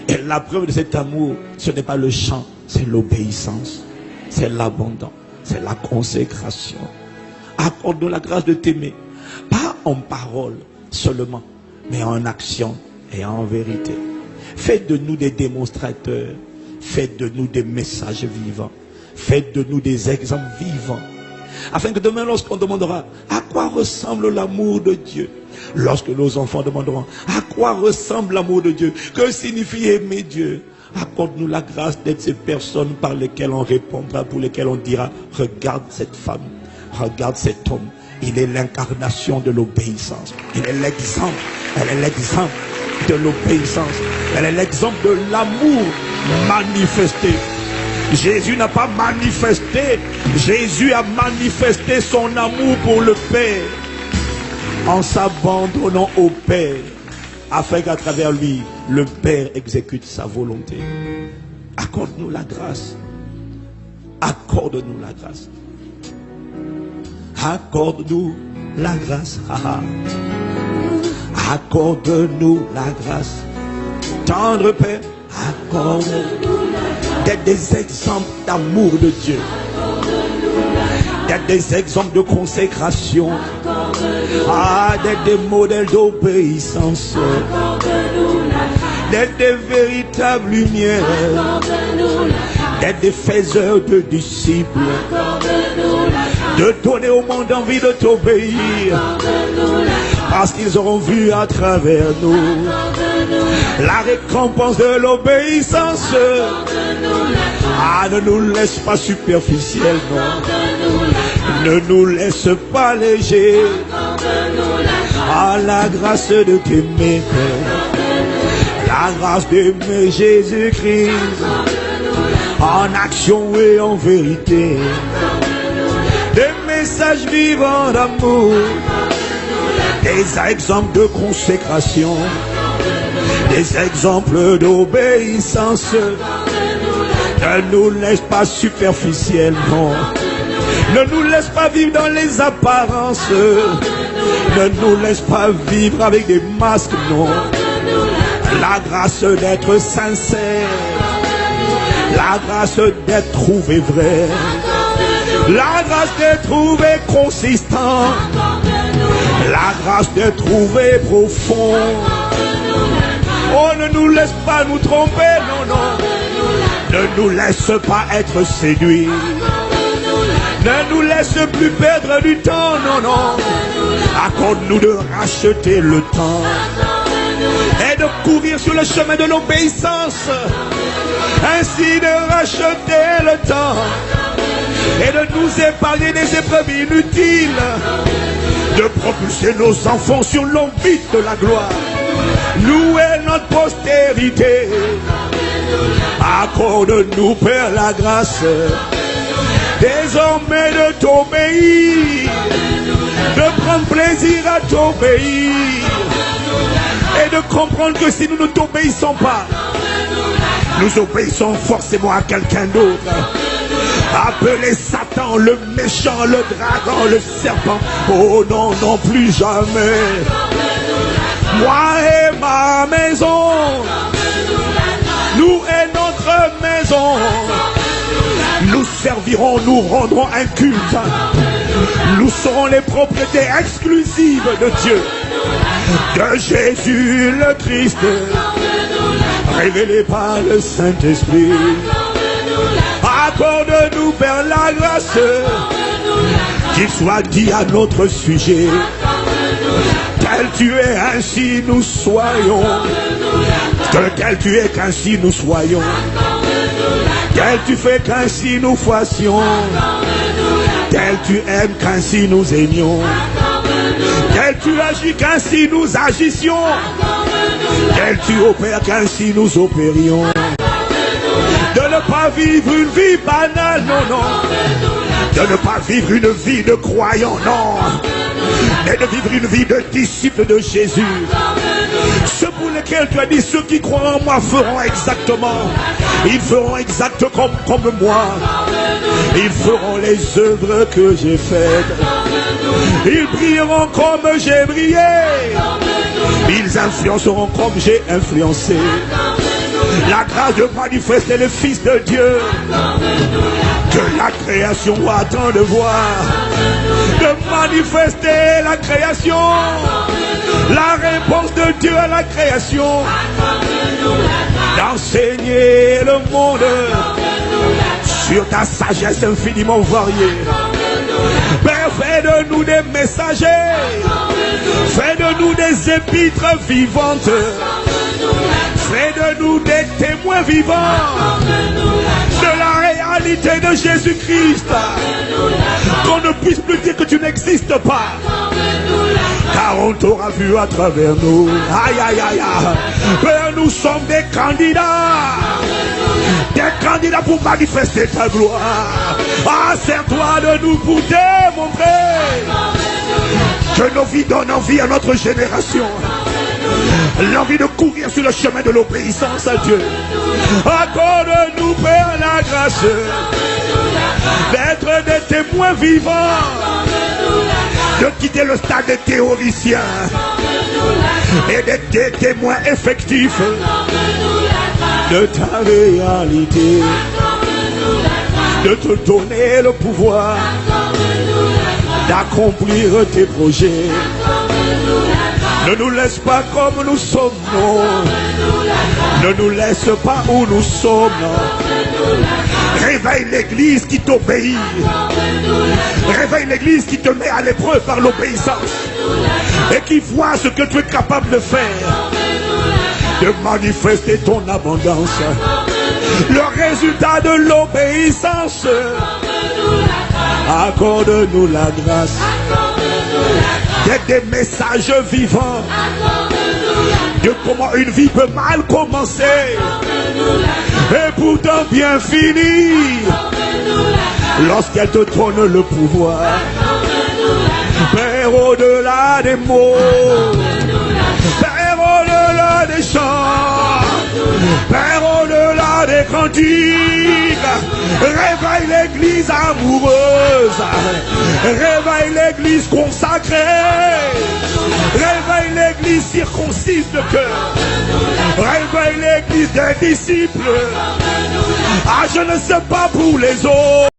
Et la preuve de cet amour, ce n'est pas le chant, c'est l'obéissance, c'est l'abandon, c'est la consécration. Accorde-nous la grâce de t'aimer, pas en parole seulement, mais en action et en vérité. Faites de nous des démonstrateurs, faites de nous des messages vivants, faites de nous des exemples vivants, afin que demain, lorsqu'on demandera à quoi ressemble l'amour de Dieu, lorsque nos enfants demanderont à quoi ressemble l'amour de Dieu, que signifie aimer Dieu, accorde-nous la grâce d'être ces personnes par lesquelles on répondra, pour lesquelles on dira, regarde cette femme, regarde cet homme, il est l'incarnation de l'obéissance, il est l'exemple, elle est l'exemple de l'obéissance, elle est l'exemple de l'amour manifesté. Jésus n'a pas manifesté, Jésus a manifesté son amour pour le Père en s'abandonnant au Père, afin qu'à travers lui, le Père exécute sa volonté. Accorde-nous la grâce. Accorde-nous la grâce. Accorde-nous la grâce. Accorde-nous la grâce. Tendre Père, accorde-nous d'être des exemples d'amour de Dieu, d'être des exemples de consécration, d'être des modèles d'obéissance, d'être des véritables lumières, d'être des faiseurs de disciples, de donner au monde envie de t'obéir, parce qu'ils auront vu à travers nous la récompense de l'obéissance. Ne nous laisse pas superficiels, non. Ne nous laisse pas légers. La grâce de t'aimer, la grâce d'aimer Jésus-Christ, en action et en vérité. Des messages vivants d'amour, des exemples de consécration, des exemples d'obéissance. Ne nous laisse pas superficiels, non. Ne nous laisse pas vivre dans les apparences. Ne nous laisse pas vivre avec des masques, non. La grâce d'être sincère, la grâce d'être trouvé vrai, la grâce d'être trouvé consistant, la grâce d'être trouvé profond. Oh, ne nous laisse pas nous tromper, non, non. Ne nous laisse pas être séduits. Ne nous laisse plus perdre du temps, non, non. Accorde-nous de racheter le temps et de courir sur le chemin de l'obéissance, ainsi de racheter le temps et de nous épargner des épreuves inutiles, de propulser nos enfants sur l'orbite de la gloire, nous et notre postérité. Accorde-nous, Père, la grâce désormais de t'obéir, de prendre plaisir à t'obéir et de comprendre que si nous ne t'obéissons pas, nous obéissons forcément à quelqu'un d'autre. Appelez Satan, le méchant, le dragon, le serpent. Oh non, non, plus jamais. Moi et ma maison, nous et notre maison, nous servirons, nous rendrons un culte. Nous serons les propriétés exclusives de Dieu, de Jésus le Christ, révélé par le Saint-Esprit. Accorde-nous, Père, la grâce, qu'il soit dit à notre sujet. Tel tu es, ainsi nous soyons. Tel tu es, qu'ainsi nous soyons. Tel tu fais, qu'ainsi nous fassions. Tel tu aimes, qu'ainsi nous aimions. Tel tu agis, qu'ainsi nous agissions. Tel tu opères, qu'ainsi nous opérions. De ne pas vivre une vie banale, non, non. De ne pas vivre une vie de croyant, non. Mais de vivre une vie de disciple de Jésus. Ceux pour lesquels tu as dit, ceux qui croient en moi feront exactement. Ils feront exactement comme moi. Ils feront les œuvres que j'ai faites. Ils brilleront comme j'ai brillé. Ils influenceront comme j'ai influencé. La grâce de manifester le Fils de Dieu. Que la création attend de voir. De manifester la création. La réponse de Dieu à la création. D'enseigner le monde sur ta sagesse infiniment variée. Père, fais de nous des messagers. Fais de nous des épîtres vivantes. Fais de nous des témoins vivants de la réalité de Jésus-Christ. Qu'on ne puisse plus dire que tu n'existes pas, car on t'aura vu à travers nous. Aïe, aïe, aïe, aïe. Père, nous sommes des candidats. Des candidats pour manifester ta gloire. Ah, sers-toi de nous pour démontrer que nos vies donnent envie à notre génération. L'envie de courir sur le chemin de l'obéissance à Dieu. Accorde-nous, Père, la grâce d'être des témoins vivants, de quitter le stade des théoriciens et d'être des témoins effectifs de ta réalité, de te donner le pouvoir d'accomplir tes projets. Ne nous laisse pas comme nous sommes, non. Ne nous laisse pas où nous sommes. Réveille l'église qui t'obéit. Réveille l'église qui te met à l'épreuve par l'obéissance et qui voit ce que tu es capable de faire, de manifester ton abondance. Le résultat de l'obéissance. Accorde-nous la grâce d'être des messages vivants de comment une vie peut mal commencer et pourtant bien finir lorsqu'elle te donne le pouvoir. Père, au-delà des mots, Père, au-delà des chants, Père, au-delà des cantiques, réveille l'église amoureuse, réveille l'église consacrée, réveille l'église circoncise de cœur, réveille l'église des disciples. Ah, je ne sais pas pour les autres.